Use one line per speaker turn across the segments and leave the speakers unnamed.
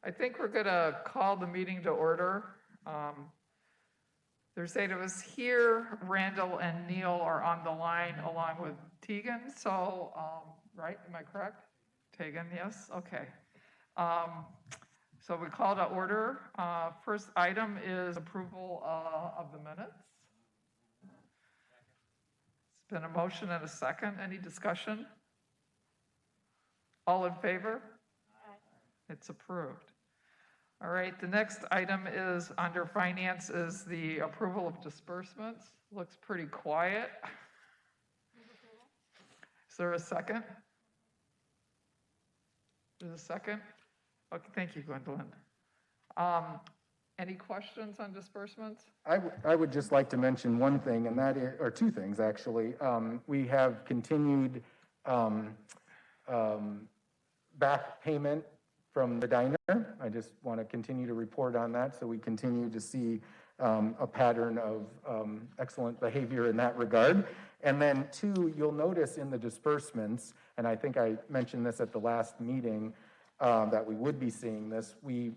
I think we're gonna call the meeting to order. There's eight of us here. Randall and Neil are on the line along with Tegan, so, right, am I correct? Tegan, yes, okay. So we call to order. First item is approval of the minutes. It's been a motion and a second. Any discussion? All in favor? Aye. It's approved. All right, the next item is under finance is the approval of disbursements. Looks pretty quiet. Is there a second? There's a second? Okay, thank you, Gwendolyn. Any questions on disbursements?
I would just like to mention one thing, and that is, or two things actually. We have continued back payment from the diner. I just want to continue to report on that, so we continue to see a pattern of excellent behavior in that regard. And then two, you'll notice in the disbursements, and I think I mentioned this at the last meeting, that we would be seeing this, we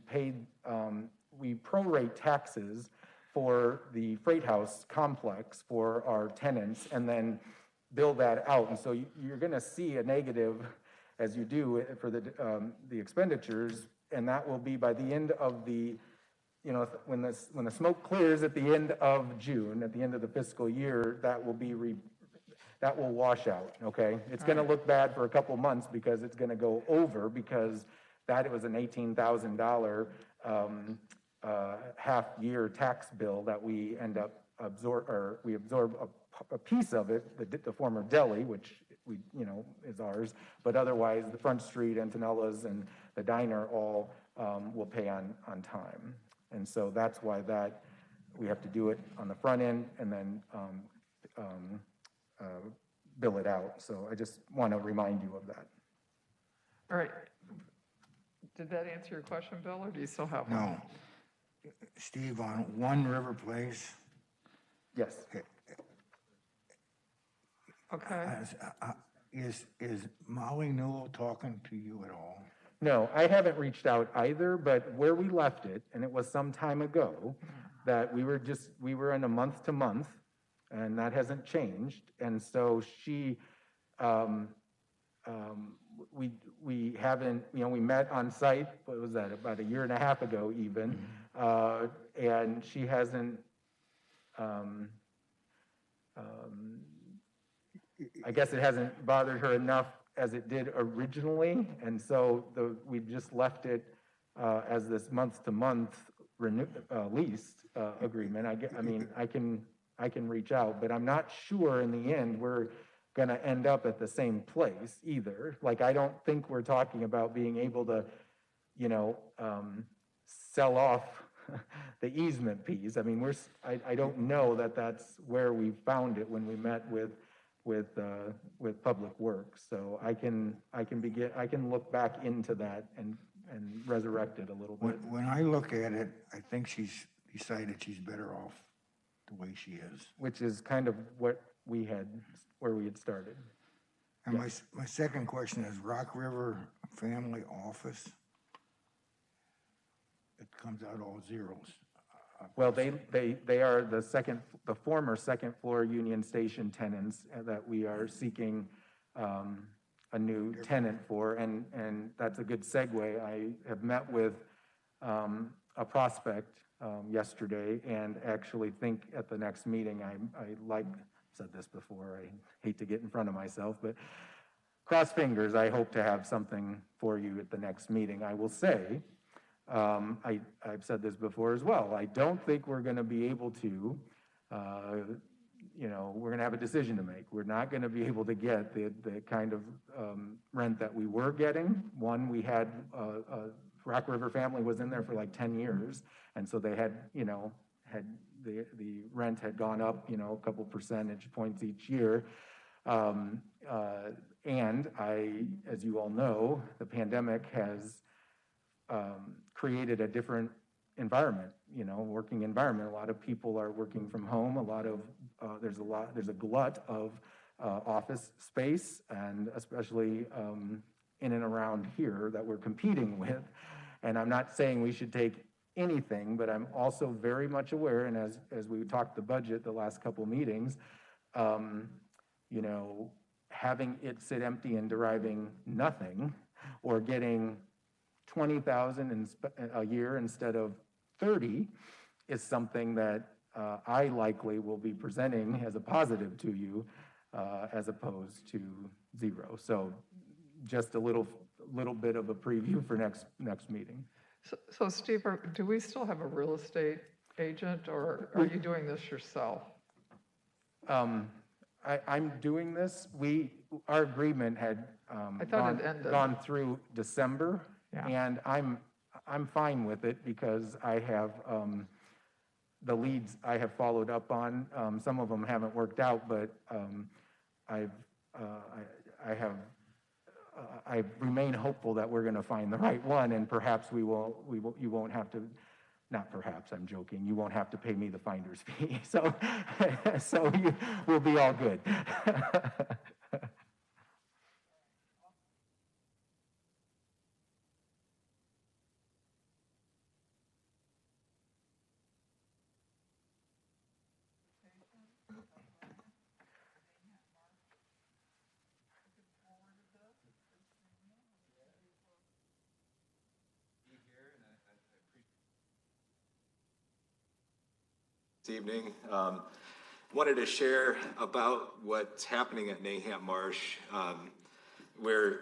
prorate taxes for the Freight House complex for our tenants and then bill that out. And so you're going to see a negative as you do for the expenditures, and that will be by the end of the, when the smoke clears at the end of June, at the end of the fiscal year, that will wash out. Okay, it's going to look bad for a couple months because it's going to go over, because that was an $18,000 half-year tax bill that we end up we absorb a piece of it, the former deli, which is ours, but otherwise the Front Street, Antonella's, and the diner all will pay on time. And so that's why we have to do it on the front end and then bill it out. So I just want to remind you of that.
All right. Did that answer your question, Bill, or do you still have one?
No. Steve, on One River Place.
Yes.
Okay.
Is Molly Newell talking to you at all?
No, I haven't reached out either, but where we left it, and it was some time ago, that we were in a month to month, and that hasn't changed. And so she, we haven't, we met on site, what was that, about a year and a half ago even, and she hasn't, I guess it hasn't bothered her enough as it did originally, and so we just left it as this month-to-month lease agreement. I can reach out, but I'm not sure in the end we're going to end up at the same place either. Like, I don't think we're talking about being able to, sell off the easement piece. I mean, I don't know that that's where we found it when we met with Public Works. So I can look back into that and resurrect it a little bit.
When I look at it, I think she's decided she's better off the way she is.
Which is kind of where we had started.
And yes. My second question is Rock River Family Office. It comes out all zeros.
Well, they are the former second floor Union Station tenants that we are seeking a new tenant for, and that's a good segue. I have met with a prospect yesterday, and actually think at the next meeting, I've said this before, I hate to get in front of myself, but cross fingers, I hope to have something for you at the next meeting. I will say, I've said this before as well, I don't think we're going to be able to, we're going to have a decision to make. We're not going to be able to get the kind of rent that we were getting. One, we had, Rock River Family was in there for like 10 years, and so they had the rent had gone up, a couple percentage points each year. And as you all know, the pandemic has created a different environment, working environment. A lot of people are working from home. There's a glut of office space, and especially in and around here that we're competing with. And I'm not saying we should take anything, but I'm also very much aware, and as we talked the budget the last couple meetings, you know, having it sit empty and deriving nothing, or getting 20,000 a year instead of 30 is something that I likely will be presenting as a positive to you, as opposed to zero. So just a little bit of a preview for next meeting.
So Steve, do we still have a real estate agent, or are you doing this yourself?
I'm doing this. Our agreement had
I thought it ended.
gone through December,
Yeah.
and I'm fine with it because I have the leads I have followed up on. Some of them haven't worked out, but I remain hopeful that we're going to find the right one, and perhaps you won't have to. Not perhaps, I'm joking. You won't have to pay me the finder's fee. So we'll be all good.
This evening. Wanted to share about what's happening at Nahant Marsh. We're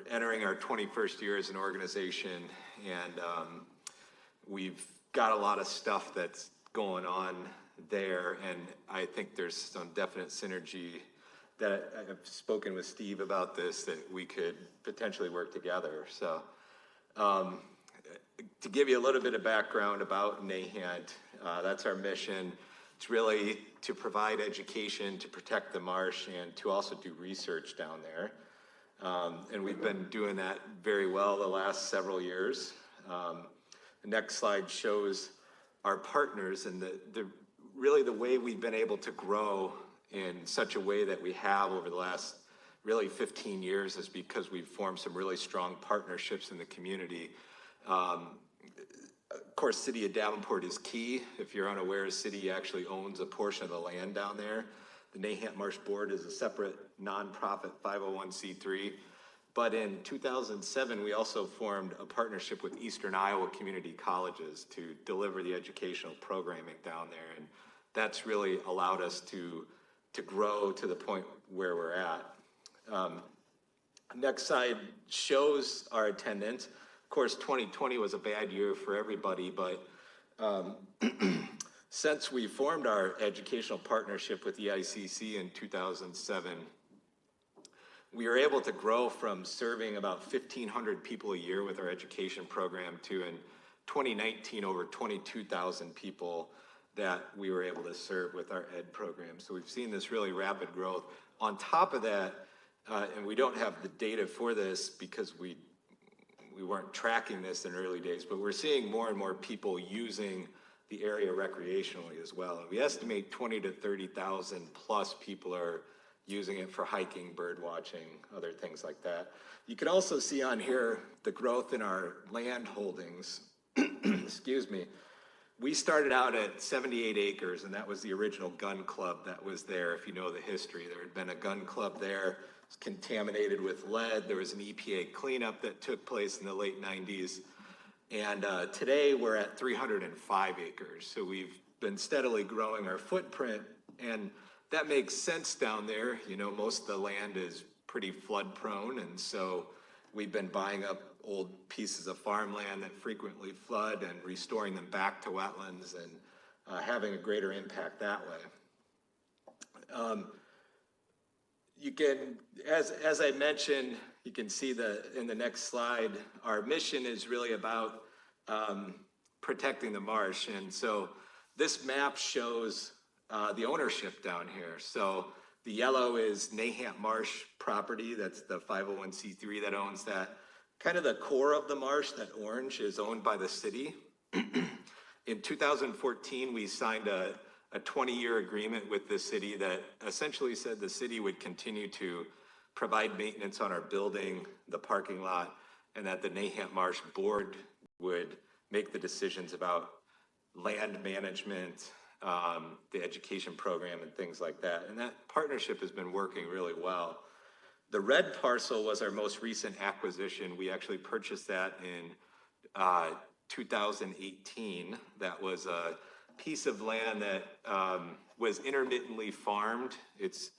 entering our 21st year as an organization, and we've got a lot of stuff that's going on there, and I think there's some definite synergy that I've spoken with Steve about this, that we could potentially work together. So to give you a little bit of background about Nahant, that's our mission. It's really to provide education, to protect the marsh, and to also do research down there. And we've been doing that very well the last several years. The next slide shows our partners, and really the way we've been able to grow in such a way that we have over the last really 15 years is because we've formed some really strong partnerships in the community. Of course, City of Davenport is key. If you're unaware, the city actually owns a portion of the land down there. The Nahant Marsh Board is a separate nonprofit 501c3. But in 2007, we also formed a partnership with Eastern Iowa Community Colleges to deliver the educational programming down there. And that's really allowed us to grow to the point where we're at. Next slide shows our attendance. Of course, 2020 was a bad year for everybody, but since we formed our educational partnership with the ICC in 2007, we were able to grow from serving about 1,500 people a year with our education program to, in 2019, over 22,000 people that we were able to serve with our ed program. So we've seen this really rapid growth. On top of that, and we don't have the data for this because we weren't tracking this in early days, but we're seeing more and more people using the area recreationally as well. And we estimate 20 to 30,000 plus people are using it for hiking, bird watching, other things like that. You can also see on here the growth in our land holdings. Excuse me. We started out at 78 acres, and that was the original gun club that was there. If you know the history, there had been a gun club there. It was contaminated with lead. There was an EPA cleanup that took place in the late 90s. And today we're at 305 acres. So we've been steadily growing our footprint, and that makes sense down there. You know, most of the land is pretty flood prone, and so we've been buying up old pieces of farmland that frequently flood and restoring them back to wetlands and having a greater impact that way. You can, as I mentioned, you can see in the next slide, our mission is really about protecting the marsh. And so this map shows the ownership down here. So the yellow is Nahant Marsh property. That's the 501c3 that owns that. Kind of the core of the marsh, that orange, is owned by the city. In 2014, we signed a 20-year agreement with the city that essentially said the city would continue to provide maintenance on our building, the parking lot, and that the Nahant Marsh Board would make the decisions about land management, the education program and things like that. And that partnership has been working really well. The red parcel was our most recent acquisition. We actually purchased that in 2018. That was a piece of land that was intermittently farmed. It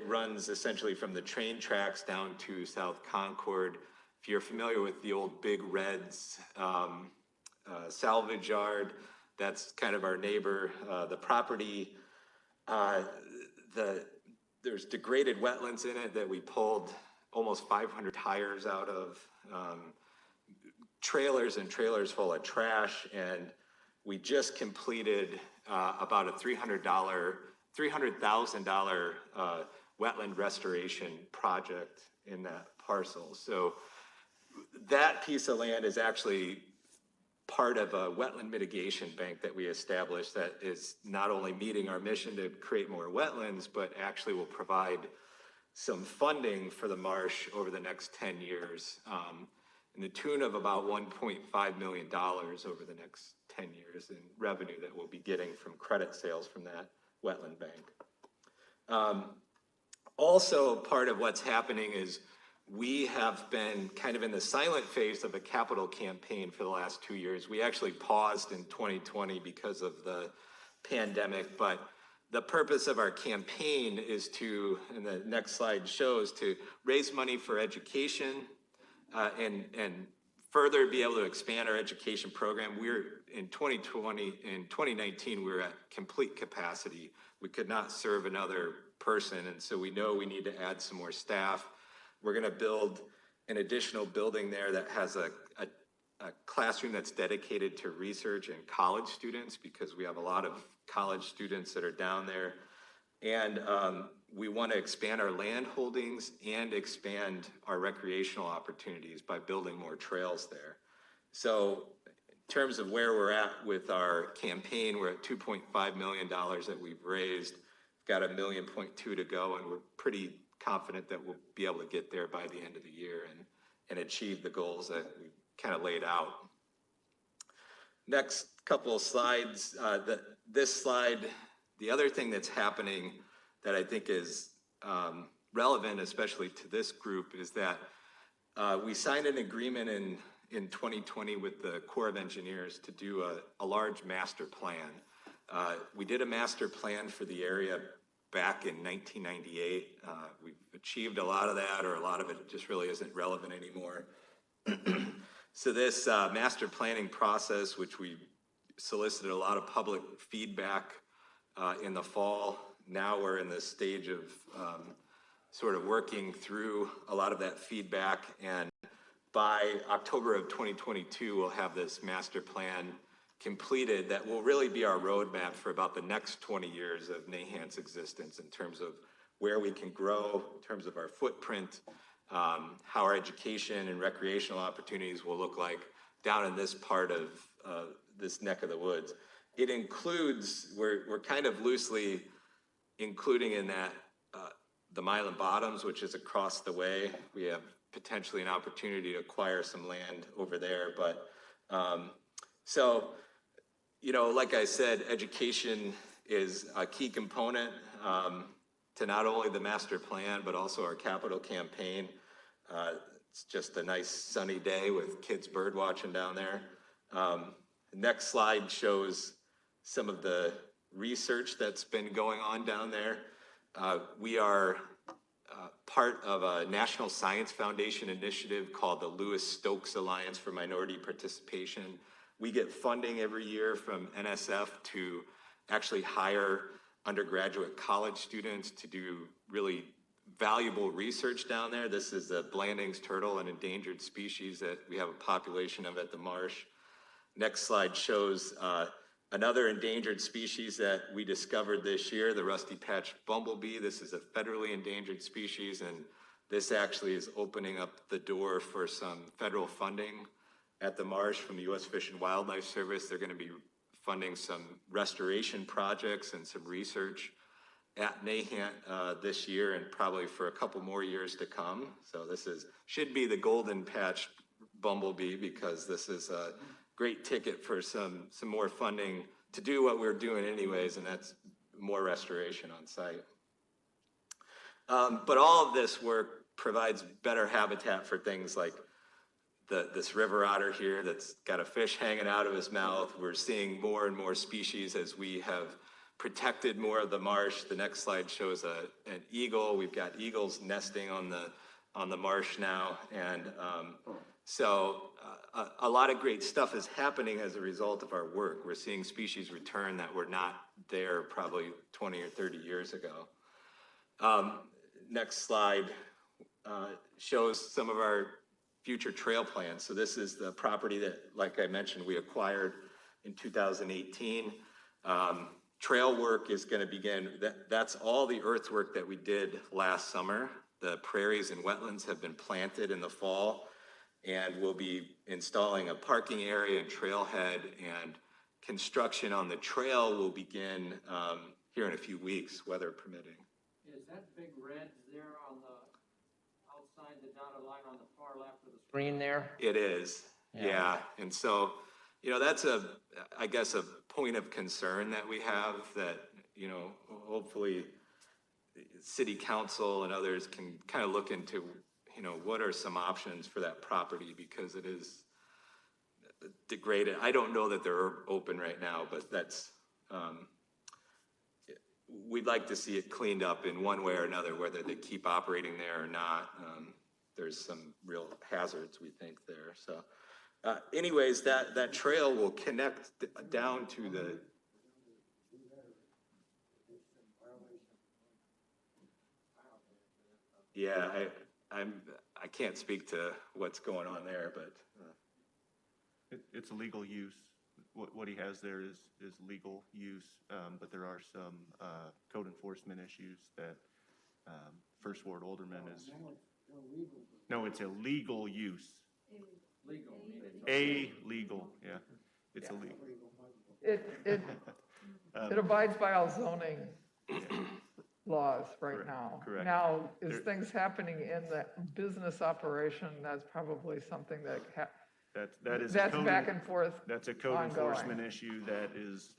runs essentially from the train tracks down to South Concord. If you're familiar with the old Big Red's salvage yard, that's kind of our neighbor. The property, there's degraded wetlands in it that we pulled almost 500 tires out of, trailers and trailers full of trash, and we just completed about a $300,000 wetland restoration project in that parcel. So that piece of land is actually part of a wetland mitigation bank that we established that is not only meeting our mission to create more wetlands, but actually will provide some funding for the marsh over the next 10 years, in the tune of about $1.5 million over the next 10 years in revenue that we'll be getting from credit sales from that wetland bank. Also, part of what's happening is we have been kind of in the silent phase of a capital campaign for the last 2 years. We actually paused in 2020 because of the pandemic, but the purpose of our campaign is to, and the next slide shows, to raise money for education and further be able to expand our education program. We're in 2019, we were at complete capacity. We could not serve another person, and so we know we need to add some more staff. We're gonna build an additional building there that has a classroom that's dedicated to research and college students, because we have a lot of college students that are down there. And we want to expand our land holdings and expand our recreational opportunities by building more trails there. So in terms of where we're at with our campaign, we're at $2.5 million that we've raised. We've got $1.2 million to go, and we're pretty confident that we'll be able to get there by the end of the year and achieve the goals that we kind of laid out. Next couple of slides. This slide, the other thing that's happening that I think is relevant, especially to this group, is that we signed an agreement in 2020 with the Corps of Engineers to do a large master plan. We did a master plan for the area back in 1998. We've achieved a lot of that, or a lot of it just really isn't relevant anymore. So this master planning process, which we solicited a lot of public feedback in the fall, now we're in the stage of sort of working through a lot of that feedback, and by October of 2022, we'll have this master plan completed that will really be our roadmap for about the next 20 years of Nahant's existence, in terms of where we can grow, in terms of our footprint, how our education and recreational opportunities will look like down in this part of this neck of the woods. It includes, we're kind of loosely including in that the Milan Bottoms, which is across the way. We have potentially an opportunity to acquire some land over there. But so, you know, like I said, education is a key component to not only the master plan, but also our capital campaign. It's just a nice sunny day with kids bird watching down there. The next slide shows some of the research that's been going on down there. We are part of a National Science Foundation initiative called the Lewis Stokes Alliance for Minority Participation. We get funding every year from NSF to actually hire undergraduate college students to do really valuable research down there. This is the Blanding's turtle, an endangered species that we have a population of at the marsh. Next slide shows another endangered species that we discovered this year, the rusty-patched bumblebee. This is a federally endangered species, and this actually is opening up the door for some federal funding at the marsh from the U.S. Fish and Wildlife Service. They're going to be funding some restoration projects and some research at Nahant this year and probably for a couple more years to come. So this should be the golden patch bumblebee, because this is a great ticket for some more funding to do what we're doing anyways, and that's more restoration on site. But all of this work provides better habitat for things like this river otter here that's got a fish hanging out of his mouth. We're seeing more and more species as we have protected more of the marsh. The next slide shows an eagle. We've got eagles nesting on the marsh now. And so a lot of great stuff is happening as a result of our work. We're seeing species return that were not there probably 20 or 30 years ago. Next slide shows some of our future trail plans. So this is the property that, like I mentioned, we acquired in 2018. Trail work is going to begin. That's all the earthwork that we did last summer. The prairies and wetlands have been planted in the fall, and we'll be installing a parking area and trailhead, and construction on the trail will begin here in a few weeks, weather permitting.
Is that big red there on the outside, the dotted line on the far left of the screen there?
It is, yeah. And so, that's I guess, a point of concern that we have that, hopefully city council and others can kind of look into, what are some options for that property, because it is degraded. I don't know that they're open right now, but that's, we'd like to see it cleaned up in one way or another, whether they keep operating there or not. There's some real hazards, we think, there. So anyways, that trail will connect down to the... Yeah, I can't speak to what's going on there, but...
It's a legal use. What he has there is legal use, but there are some code enforcement issues that First Ward Alderman is. No, it's illegal use. Legal, yeah. It's illegal.
It abides by all zoning laws right now.
Correct.
Now, is things happening in the business operation? That's probably something that that's back and forth.
That's a code
ongoing.
enforcement issue that is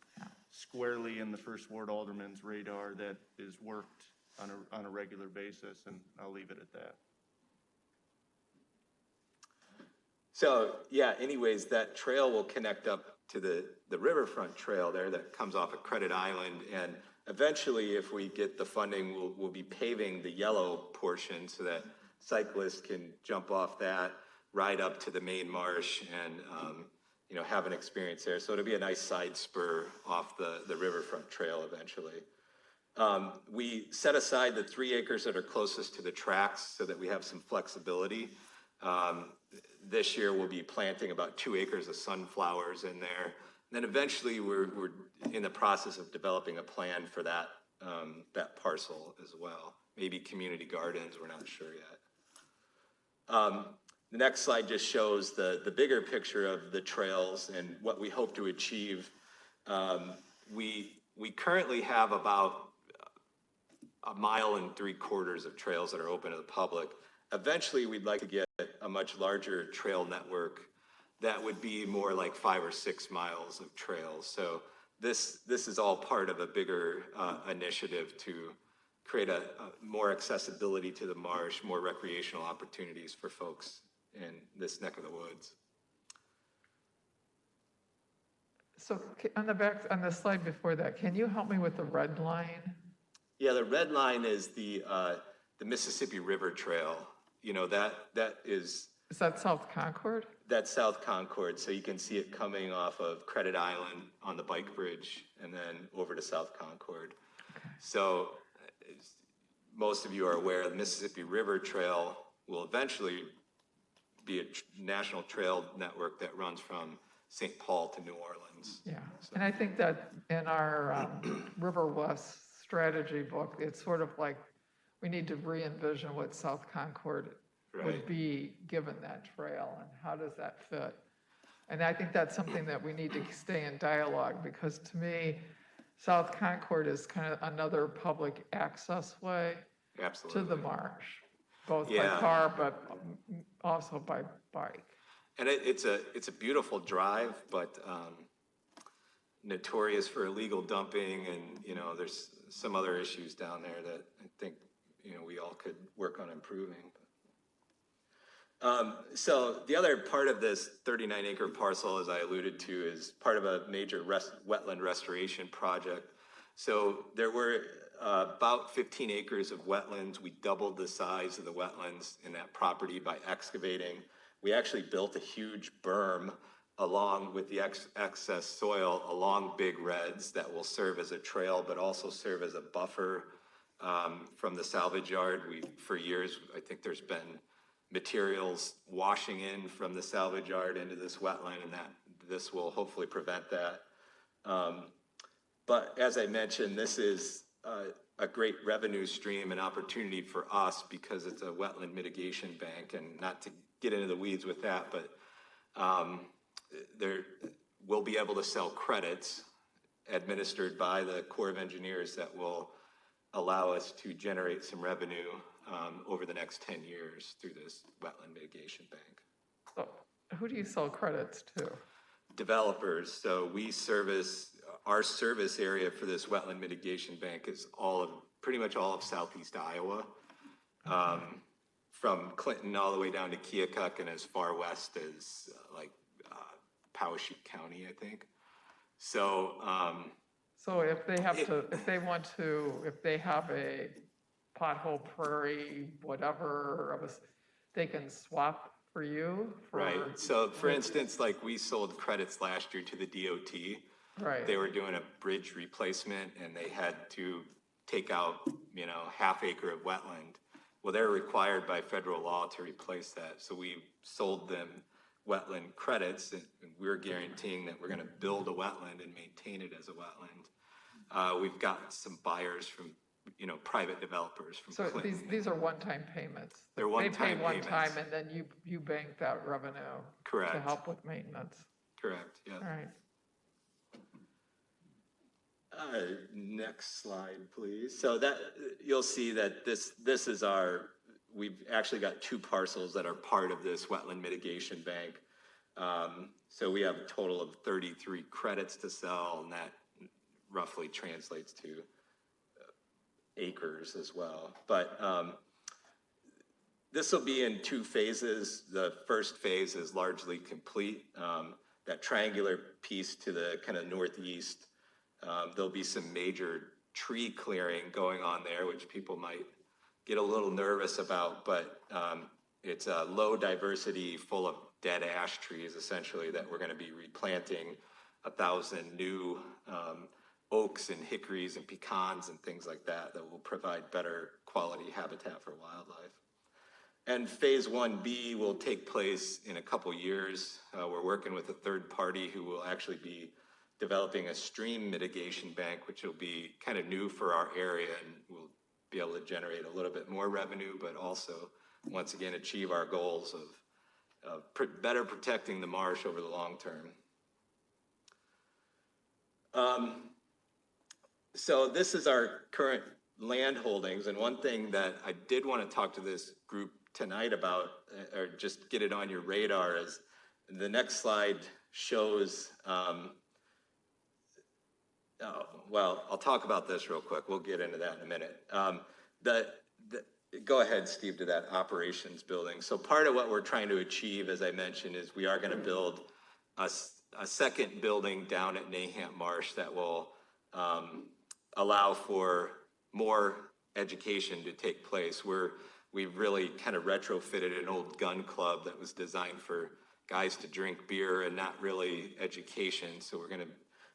squarely in the First Ward Alderman's radar, that is worked on a regular basis, and I'll leave it at that.
So, yeah, anyways, that trail will connect up to the Riverfront trail there that comes off of Credit Island, and eventually, if we get the funding, we'll be paving the yellow portion so that cyclists can jump off that, ride up to the main marsh, and have an experience there. So it'll be a nice side spur off the Riverfront trail eventually. We set aside the 3 acres that are closest to the tracks so that we have some flexibility. This year we'll be planting about 2 acres of sunflowers in there. And then eventually we're in the process of developing a plan for that parcel as well. Maybe community gardens, we're not sure yet. The next slide just shows the bigger picture of the trails and what we hope to achieve. We currently have about 1.75 miles of trails that are open to the public. Eventually, we'd like to get a much larger trail network that would be more like 5 or 6 miles of trails. So this is all part of a bigger initiative to create a more accessibility to the marsh, more recreational opportunities for folks in this neck of the woods.
So on the slide before that, can you help me with the red line?
Yeah, the red line is the Mississippi River Trail. That is...
Is that South Concord?
That's South Concord, so you can see it coming off of Credit Island on the bike bridge and then over to South Concord. Okay. So most of you are aware, the Mississippi River Trail will eventually be a national trail network that runs from St. Paul to New Orleans.
Yeah,
so.
And I think that in our River West strategy book, it's sort of like we need to re-envision what South Concord would be given that trail, and how does that fit? And I think that's something that we need to stay in dialogue, because to me, South Concord is kind of another public access way to
Absolutely.
the marsh, both by
Yeah.
car, but also by bike.
And it's a beautiful drive, but notorious for illegal dumping, and there's some other issues down there that I think we all could work on improving. So the other part of this 39-acre parcel, as I alluded to, is part of a major wetland restoration project. So there were about 15 acres of wetlands. We doubled the size of the wetlands in that property by excavating. We actually built a huge berm along with the excess soil along Big Reds that will serve as a trail, but also serve as a buffer from the salvage yard. For years, I think there's been materials washing in from the salvage yard into this wetland, and this will hopefully prevent that. But as I mentioned, this is a great revenue stream and opportunity for us because it's a wetland mitigation bank, and not to get into the weeds with that, but we'll be able to sell credits administered by the Corps of Engineers that will allow us to generate some revenue over the next 10 years through this wetland mitigation bank.
So who do you sell credits to?
Developers. So our service area for this wetland mitigation bank is pretty much all of southeast Iowa, from Clinton all the way down to Keokuk and as far west as Poweshiek County, I think. So
So if they have if they have a pothole prairie, whatever, they can swap for you?
Right. So for instance, we sold credits last year to the DOT.
Right.
They were doing a bridge replacement and they had to take out, half acre of wetland. Well, they're required by federal law to replace that. So we sold them wetland credits, and we're guaranteeing that we're going to build a wetland and maintain it as a wetland. We've got some buyers from, private developers from
So
Clinton.
these are one-time payments?
They're one-time
They pay one
payments.
time and then you bank that revenue?
Correct.
To help with maintenance?
Correct, yeah.
All right.
Next slide, please. So you'll see that this is we've actually got 2 parcels that are part of this wetland mitigation bank. So we have a total of 33 credits to sell, and that roughly translates to acres as well. But this will be in 2 phases. The first phase is largely complete. That triangular piece to the kind of northeast, there'll be some major tree clearing going on there, which people might get a little nervous about, but it's a low diversity full of dead ash trees, essentially, that we're going to be replanting 1,000 new oaks and hickories and pecans and things like that will provide better quality habitat for wildlife. And phase 1B will take place in a couple years. We're working with a third party who will actually be developing a stream mitigation bank, which will be kind of new for our area, and we'll be able to generate a little bit more revenue, but also, once again, achieve our goals of better protecting the marsh over the long term. So this is our current land holdings, and one thing that I did want to talk to this group tonight about, or just get it on your radar, is the next slide shows, well, I'll talk about this real quick. We'll get into that in a minute. Go ahead, Steve, to that operations building. So part of what we're trying to achieve, as I mentioned, is we are going to build a second building down at Nahant Marsh that will allow for more education to take place. We've really kind of retrofitted an old gun club that was designed for guys to drink beer and not really education. So we're going to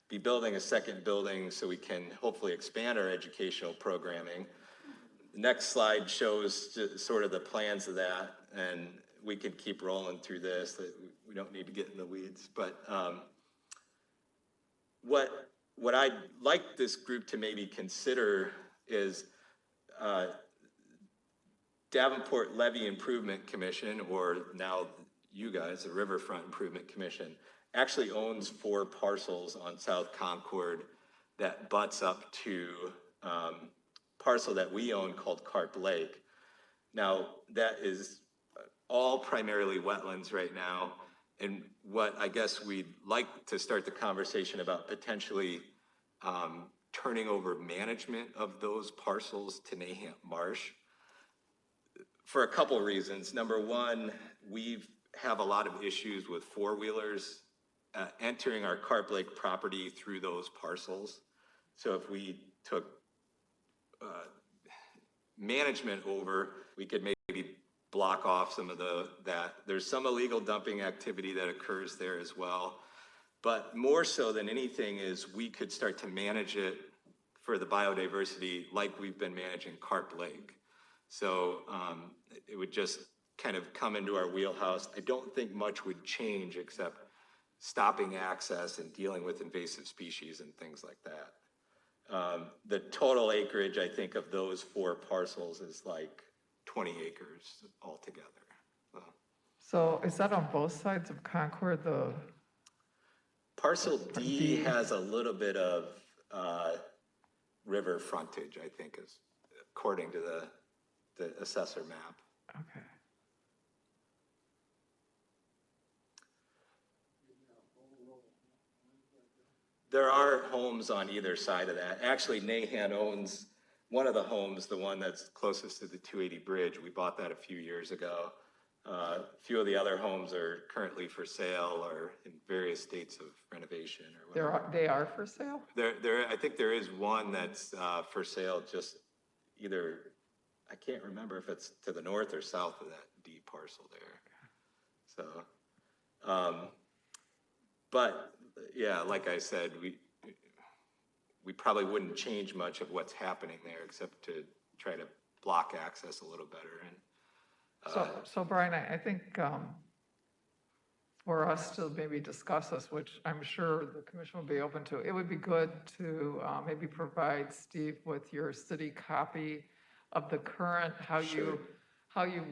be building a second building so we can hopefully expand our educational programming. The next slide shows sort of the plans of that, and we could keep rolling through this. We don't need to get in the weeds, but what I'd like this group to maybe consider is Davenport Levee Improvement Commission, or now you guys, the Riverfront Improvement Commission, actually owns 4 parcels on South Concord that butts up to parcel that we own called Carp Lake. Now, that is all primarily wetlands right now. And what I guess we'd like to start the conversation about potentially turning over management of those parcels to Nahant Marsh for a couple of reasons. Number one, we have a lot of issues with four-wheelers entering our Carp Lake property through those parcels. So if we took management over, we could maybe block off some of that. There's some illegal dumping activity that occurs there as well. But more so than anything is we could start to manage it for the biodiversity like we've been managing Carp Lake. So it would just kind of come into our wheelhouse. I don't think much would change except stopping access and dealing with invasive species and things like that. The total acreage, I think, of those 4 parcels is like 20 acres altogether.
So is that on both sides of Concord, the?
Parcel D has a little bit of river frontage, I think, is according to the assessor map.
Okay.
There are homes on either side of that. Actually, Nahant owns one of the homes, the one that's closest to the 280 bridge. We bought that a few years ago. A few of the other homes are currently for sale or in various states of renovation or whatever.
They are for sale?
I think there is one that's for sale just either, I can't remember if it's to the north or south of that D parcel there. So, but yeah, like I said, we probably wouldn't change much of what's happening there except to try to block access a little better. And
So Brian, I think for us to maybe discuss this, which I'm sure the commission will be open to, it would be good to maybe provide Steve with your city copy of the current, how you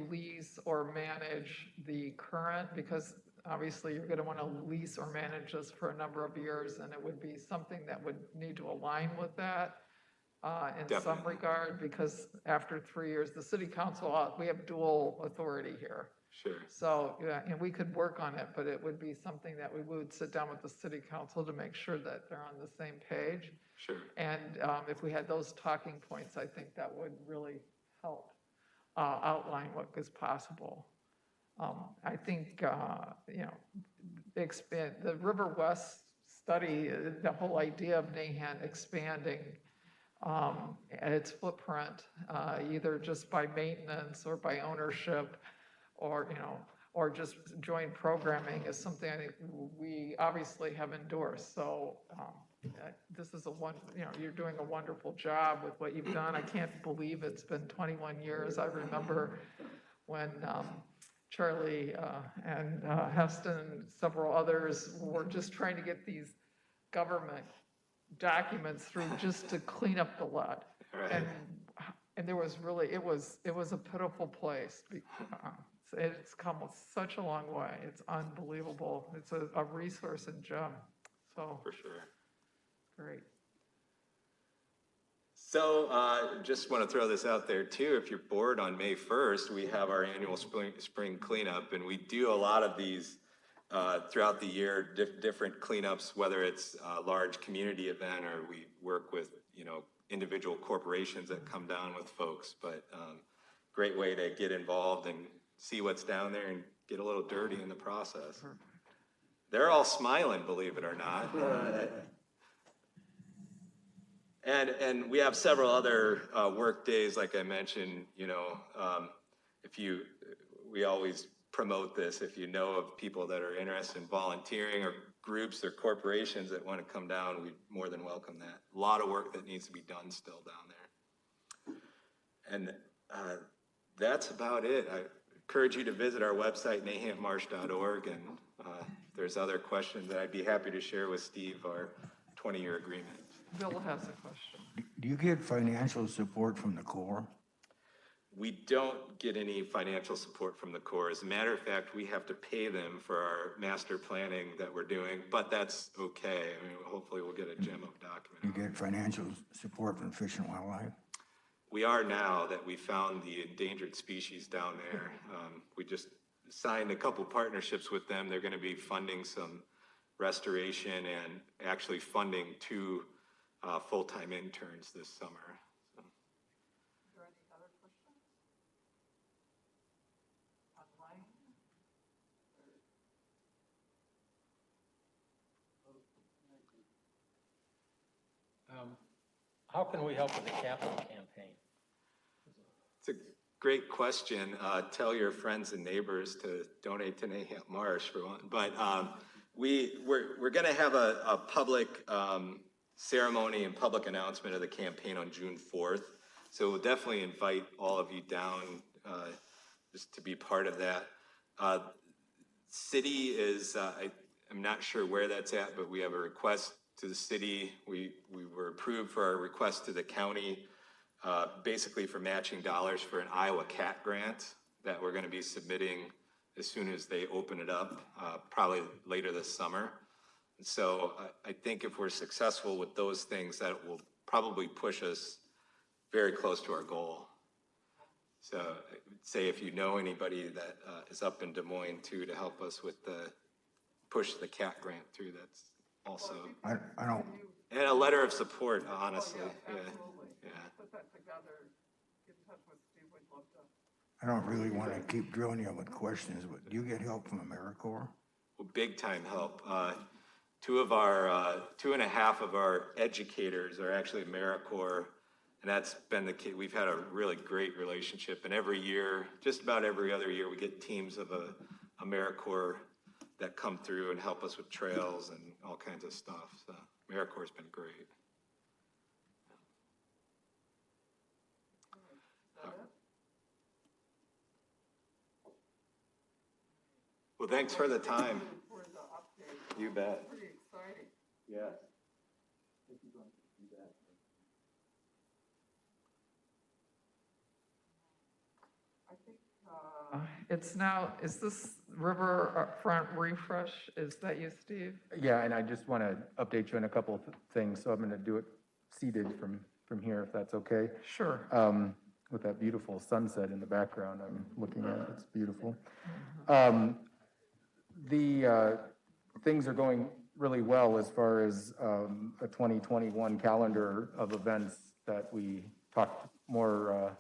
lease or manage the current, because obviously you're going to want to lease or manage this for a number of years, and it would be something that would need to align with that in some regard, because after 3 years, the city council, we have dual authority here.
Sure.
So, yeah, and we could work on it, but it would be something that we would sit down with the city council to make sure that they're on the same page.
Sure.
And if we had those talking points, I think that would really help outline what is possible. I think, expand the River West study, the whole idea of Nahant expanding its footprint, either just by maintenance or by ownership, or just joint programming, is something I think we obviously have endorsed. So this is you're doing a wonderful job with what you've done. I can't believe it's been 21 years. I remember when Charlie and Heston and several others were just trying to get these government documents through just to clean up the lot.
Right.
And there was really, it was a pitiful place. It's come such a long way. It's unbelievable. It's a resource and gem. So
For sure.
great.
So just want to throw this out there too. If you're bored, on May 1st, we have our annual spring cleanup, and we do a lot of these throughout the year, different cleanups, whether it's a large community event or we work with, individual corporations that come down with folks. But great way to get involved and see what's down there and get a little dirty in the process. They're all smiling, believe it or not. And we have several other work days, like I mentioned. We always promote this. If you know of people that are interested in volunteering, or groups or corporations that want to come down, we more than welcome that. A lot of work that needs to be done still down there. And that's about it. I encourage you to visit our website, nahantmarsh.org, and if there's other questions that I'd be happy to share with Steve, our 20-year agreement.
Bill has a question.
Do you get financial support from the Corps?
We don't get any financial support from the Corps. As a matter of fact, we have to pay them for our master planning that we're doing, but that's okay. I mean, hopefully we'll get a GEMO document.
You get financial support from Fish and Wildlife?
We are now that we found the endangered species down there. We just signed a couple partnerships with them. They're going to be funding some restoration and actually funding 2 full-time interns this summer. So.
Is there any other questions? Online?
How can we help with the capital campaign?
It's a great question. Tell your friends and neighbors to donate to Nahant Marsh for one. But we're going to have a public ceremony and public announcement of the campaign on June 4th. So we'll definitely invite all of you down just to be part of that. City is, I'm not sure where that's at, but we have a request to the city. We were approved for our request to the county, basically for matching dollars for an Iowa Cat grant that we're going to be submitting as soon as they open it up, probably later this summer. And so I think if we're successful with those things, that will probably push us very close to our goal. So I would say if you know anybody that is up in Des Moines too, to help us with push the cat grant through, that's also.
I don't,
And a letter of support, honestly.
Absolutely.
Yeah.
Put that together, get in touch with Steve, we'd love to.
I don't really want to keep drilling you with questions, but do you get help from AmeriCorps?
Well, big time help. 2.5 of our educators are actually AmeriCorps, and that's been the case. We've had a really great relationship, and every year, just about every other year, we get teams of AmeriCorps that come through and help us with trails and all kinds of stuff. So AmeriCorps has been great. Well, thanks for the time.
For the update.
You bet.
Pretty exciting.
Yeah.
I think it's now, is this Riverfront refresh? Is that you, Steve?
Yeah, and I just want to update you on a couple of things, so I'm going to do it seated from here, if that's okay.
Sure.
With that beautiful sunset in the background I'm looking at, it's beautiful. The things are going really well as far as a 2021 calendar of events that we talked more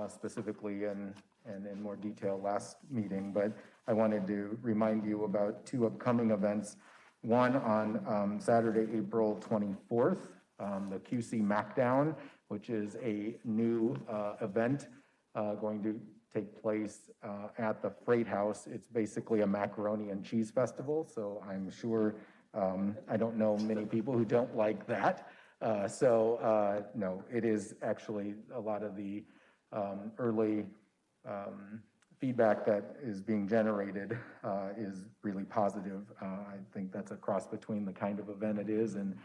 specifically and in more detail last meeting, but I wanted to remind you about 2 upcoming events. One on Saturday, April 24th, the QC Mackdown, which is a new event going to take place at the Freight House. It's basically a macaroni and cheese festival, so I'm sure I don't know many people who don't like that. No, it is actually a lot of the early feedback that is being generated is really positive. I think that's a cross between the kind of event it is and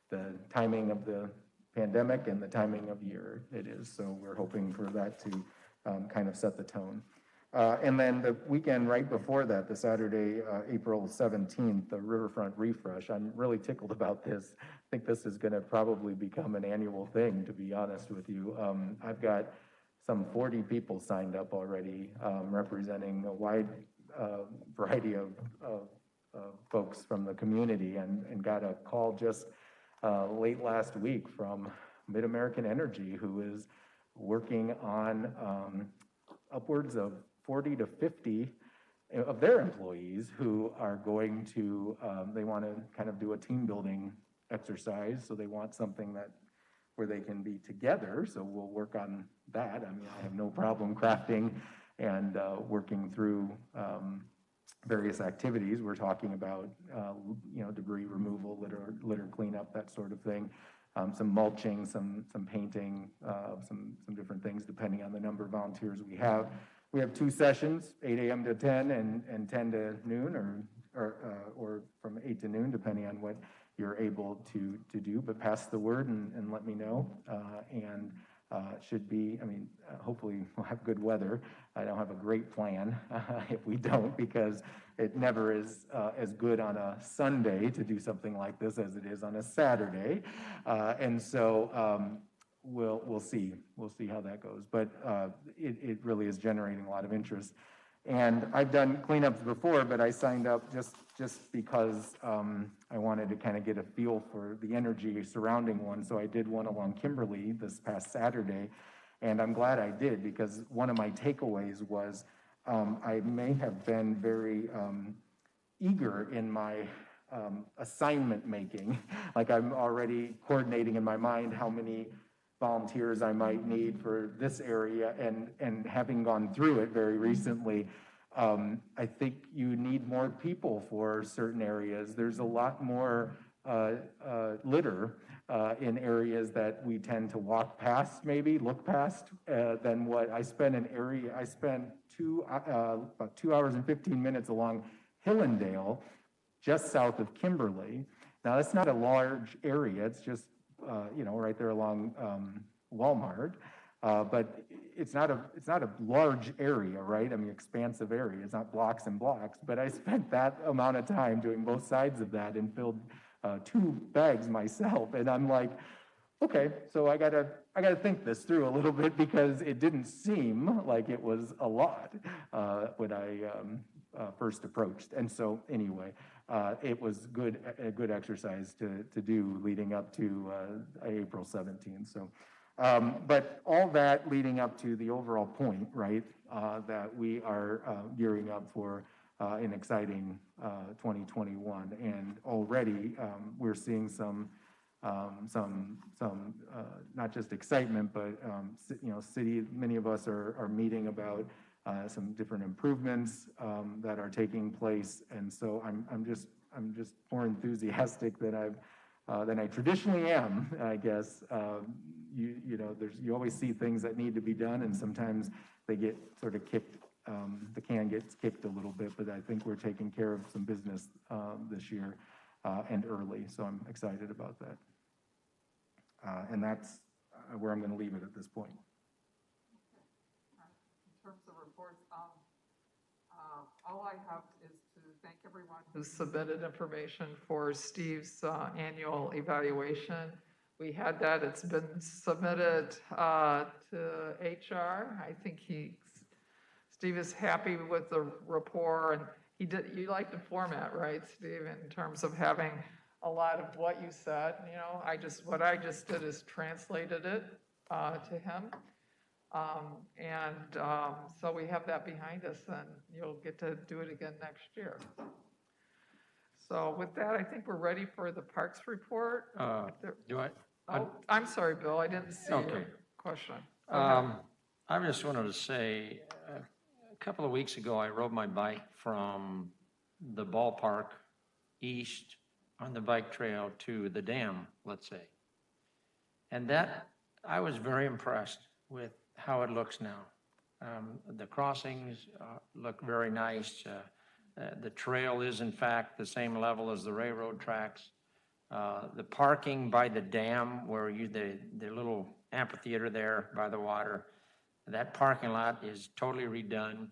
the timing of the pandemic and the timing of year it is. So we're hoping for that to kind of set the tone. And then the weekend right before that, the Saturday, April 17th, the Riverfront Refresh. I'm really tickled about this. I think this is going to probably become an annual thing, to be honest with you. I've got some 40 people signed up already, representing a wide variety of folks from the community, and got a call just late last week from Mid-American Energy, who is working on upwards of 40 to 50 of their employees who are going to, they want to kind of do a team building exercise. So they want something where they can be together. So we'll work on that. I mean, I have no problem crafting and working through various activities. We're talking about, debris removal, litter cleanup, that sort of thing. Some mulching, some painting, some different things depending on the number of volunteers we have. We have 2 sessions, 8 a.m. to 10 and 10 to noon, or from 8 to noon, depending on what you're able to do. But pass the word and let me know. And should be, I mean, hopefully we'll have good weather. I don't have a great plan if we don't, because it never is as good on a Sunday to do something like this as it is on a Saturday. And so we'll see. We'll see how that goes. But it really is generating a lot of interest. And I've done cleanups before, but I signed up just because I wanted to kind of get a feel for the energy surrounding one. So I did one along Kimberly this past Saturday, and I'm glad I did, because one of my takeaways was I may have been very eager in my assignment making. Like, I'm already coordinating in my mind how many volunteers I might need for this area, and having gone through it very recently, I think you need more people for certain areas. There's a lot more litter in areas that we tend to walk past, maybe look past, than what I spent about 2 hours and 15 minutes along Hillendale, just south of Kimberly. Now, that's not a large area. It's just right there along Walmart, but it's not a large area, right? I mean, expansive area. It's not blocks and blocks. But I spent that amount of time doing both sides of that and filled 2 bags myself. And I'm like, okay, so I gotta think this through a little bit, because it didn't seem like it was a lot when I first approached. And so anyway, it was a good exercise to do leading up to April 17th. So, but all that leading up to the overall point, right, that we are gearing up for an exciting 2021, and already we're seeing some not just excitement, but city. Many of us are meeting about some different improvements that are taking place, and so I'm just more enthusiastic than I traditionally am, I guess. You always see things that need to be done, and sometimes they get sort of kicked. The can gets kicked a little bit, but I think we're taking care of some business this year and early, so I'm excited about that. And that's where I'm going to leave it at this point.
In terms of reports, all I have is to thank everyone who submitted information for Steve's annual evaluation. We had that. It's been submitted to HR. I think Steve is happy with the rapport, and you like the format, right, Steve, in terms of having a lot of what you said. What I just did is translated it to him. So we have that behind us, and you'll get to do it again next year. So with that, I think we're ready for the Parks report.
Do I?
I'm sorry, Bill, I didn't see your question.
I just wanted to say, a couple of weeks ago, I rode my bike from the ballpark east on the bike trail to the dam, let's say. And I was very impressed with how it looks now. The crossings look very nice. The trail is, in fact, the same level as the railroad tracks. The parking by the dam, where the little amphitheater there by the water, that parking lot is totally redone.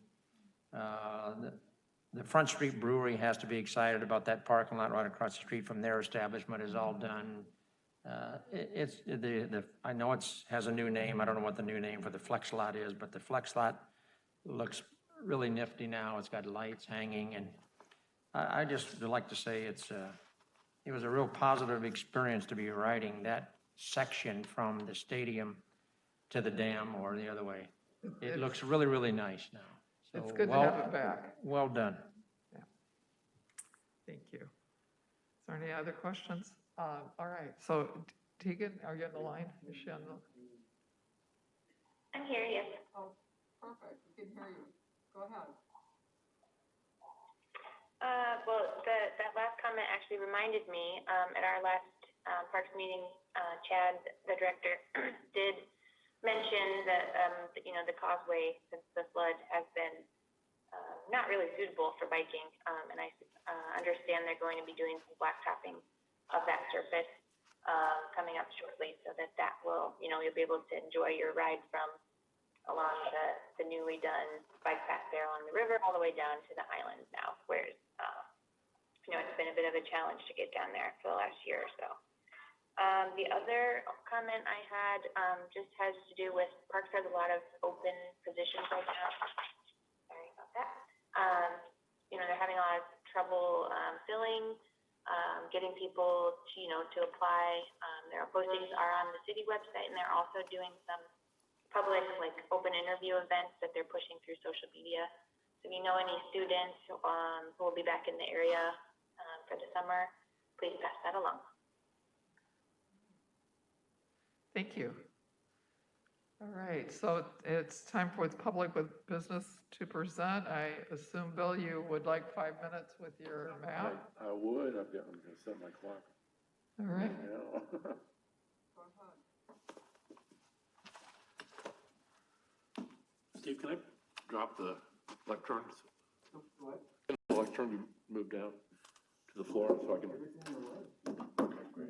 The Front Street Brewery has to be excited about that parking lot right across the street from their establishment is all done. I know it has a new name. I don't know what the new name for the Flex Lot is, but the Flex Lot looks really nifty now. It's got lights hanging, and I just would like to say it was a real positive experience to be riding that section from the stadium to the dam or the other way. It looks really, really nice now. So
It's good to have it back.
Well done.
Yeah. Thank you. Is there any other questions? All right, so Tegan, are you on the line? Is she on the?
I'm here, yes.
Oh, perfect, we can hear you. Go ahead.
Well, that last comment actually reminded me, at our last Parks meeting, Chad, the director, did mention that, the causeway, since the flood, has been not really suitable for biking, and I understand they're going to be doing some blacktopping of that surface. coming up shortly, so that will, you'll be able to enjoy your ride from along the newly done bike path there along the river all the way down to the islands now, whereas, it's been a bit of a challenge to get down there for the last year or so. The other comment I had, just has to do with Parks has a lot of open positions right now. Sorry about that. They're having a lot of trouble, filling, getting people to apply. Their postings are on the city website, and they're also doing some public, like, open interview events that they're pushing through social media. So if you know any students who will be back in the area for the summer, please pass that along.
Thank you. All right, so it's time for the public with business to present. I assume, Bill, you would like 5 minutes with your map?
I would. I'm gonna set my clock.
All right.
now. Steve, can I drop the electrons? What? The electron be moved down to the floor so I can. Okay, great.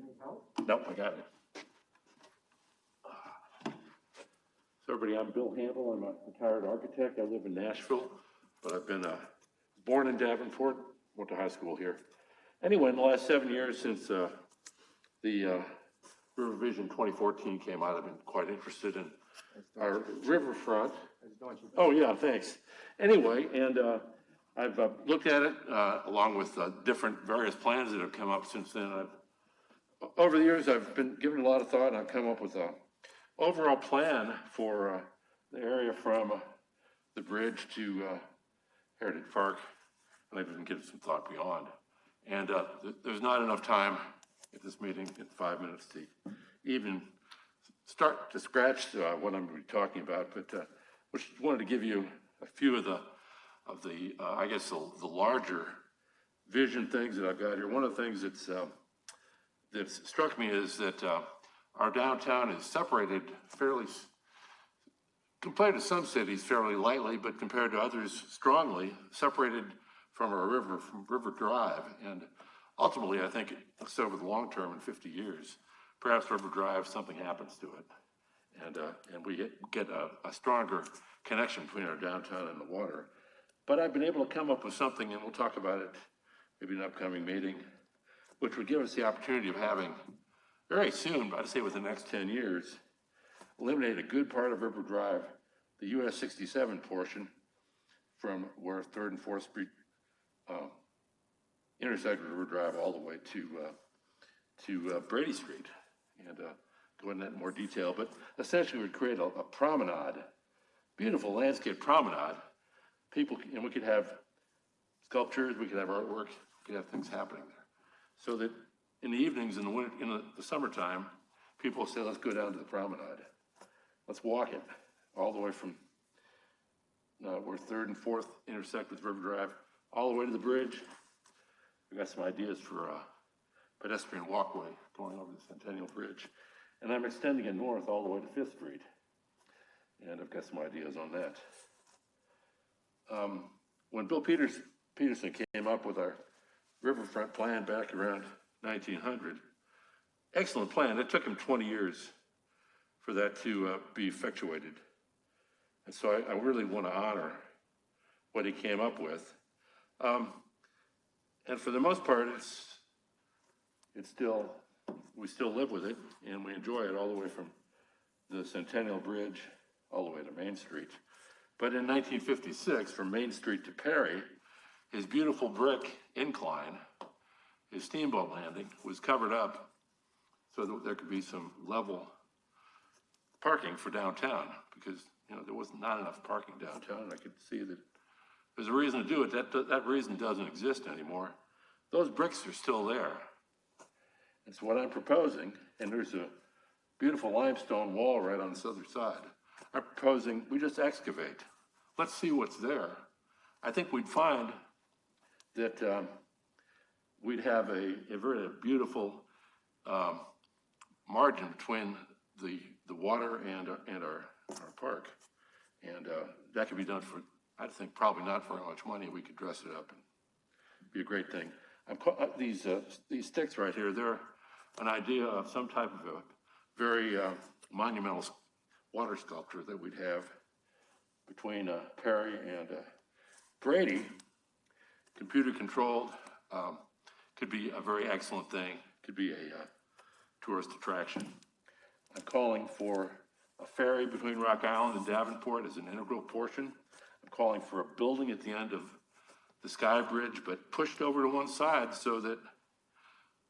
Nope, I got it. So everybody, I'm Bill Handel. I'm a retired architect. I live in Nashville, but I've been born in Davenport, went to high school here. Anyway, in the last 7 years since the River Vision 2014 came out, I've been quite interested in our riverfront. Oh, yeah, thanks. Anyway, and I've looked at it along with different various plans that have come up since then. Over the years, I've been giving a lot of thought, and I've come up with a overall plan for the area from the bridge to Heritage Park, and I've even given some thought beyond. And there's not enough time at this meeting in 5 minutes to even start to scratch what I'm going to be talking about, but just wanted to give you a few of the I guess the larger vision things that I've got here. One of the things that's struck me is that our downtown is separated compared to some cities, fairly lightly, but compared to others, strongly separated from our river, from River Drive. And ultimately, I think it's over the long term, in 50 years, perhaps River Drive, something happens to it. And we get a stronger connection between our downtown and the water. But I've been able to come up with something, and we'll talk about it maybe in an upcoming meeting, which would give us the opportunity of having very soon, I'd say within the next 10 years, eliminate a good part of River Drive, the US 67 portion, from where 3rd and 4th Street intersect River Drive all the way to Brady Street, and go into that in more detail. But essentially, we'd create a promenade, beautiful landscape promenade. And we could have sculptures, we could have artwork, we could have things happening there, so that in the evenings, in the summertime, people say, let's go down to the promenade. Let's walk it all the way from where 3rd and 4th intersect with River Drive, all the way to the bridge. We've got some ideas for a pedestrian walkway going over the Centennial Bridge. And I'm extending it north all the way to 5th Street. And I've got some ideas on that. When Bill Peterson came up with our riverfront plan back around 1900, excellent plan. It took him 20 years for that to be effectuated. And so I really want to honor what he came up with. And for the most part, we still live with it, and we enjoy it all the way from the Centennial Bridge all the way to Main Street. But in 1956, from Main Street to Perry, his beautiful brick incline, his steamboat landing, was covered up so that there could be some level parking for downtown, because there was not enough parking downtown, and I could see that there's a reason to do it. That reason doesn't exist anymore. Those bricks are still there. And so what I'm proposing, and there's a beautiful limestone wall right on this other side, I'm proposing we just excavate. Let's see what's there. I think we'd find that we'd have a very beautiful margin between the water and our park. And that could be done for, I think, probably not very much money. We could dress it up and be a great thing. These sticks right here, they're an idea of some type of a very monumental water sculpture that we'd have between Perry and Brady. Computer controlled, could be a very excellent thing, could be a tourist attraction. I'm calling for a ferry between Rock Island and Davenport as an integral portion. I'm calling for a building at the end of the Sky Bridge, but pushed over to one side so that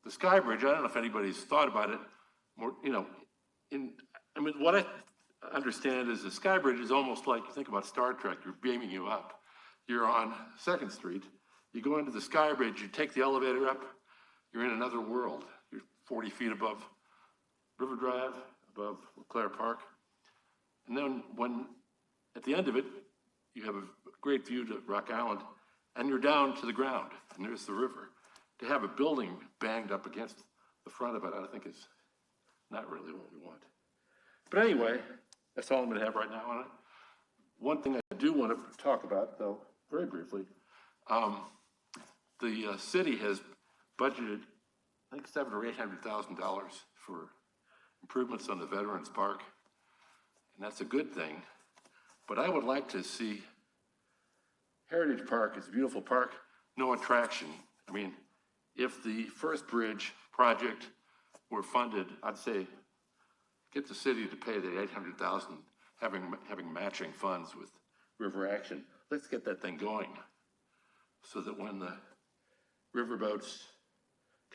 the Sky Bridge, I don't know if anybody's thought about it, more, you know, what I understand is the Sky Bridge is almost like, you think about Star Trek, you're beaming you up. You're on 2nd Street, you go into the Sky Bridge, you take the elevator up, you're in another world. You're 40 feet above River Drive, above Leclerc Park. And then at the end of it, you have a great view to Rock Island, and you're down to the ground, and there's the river. To have a building banged up against the front of it, I think is not really what we want. But anyway, that's all I'm gonna have right now on it. One thing I do want to talk about, though, very briefly, the city has budgeted, I think, $700,000 or $800,000 for improvements on the Veterans Park, and that's a good thing. But I would like to see Heritage Park is a beautiful park, no attraction. I mean, if the first bridge project were funded, I'd say get the city to pay the $800,000, having matching funds with River Action. Let's get that thing going so that when the riverboats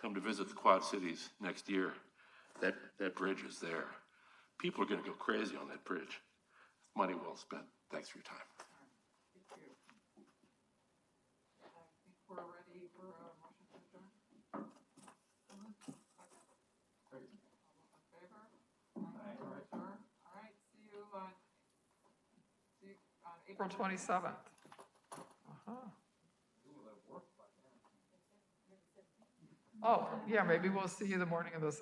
come to visit the Quad Cities next year, that bridge is there. People are gonna go crazy on that bridge. Money well spent. Thanks for your time.
Thank you. I think we're ready for a motion to adjourn. All in favor? Adjourn. All right, see you on April 27th. Oh, yeah, maybe we'll see you the morning of the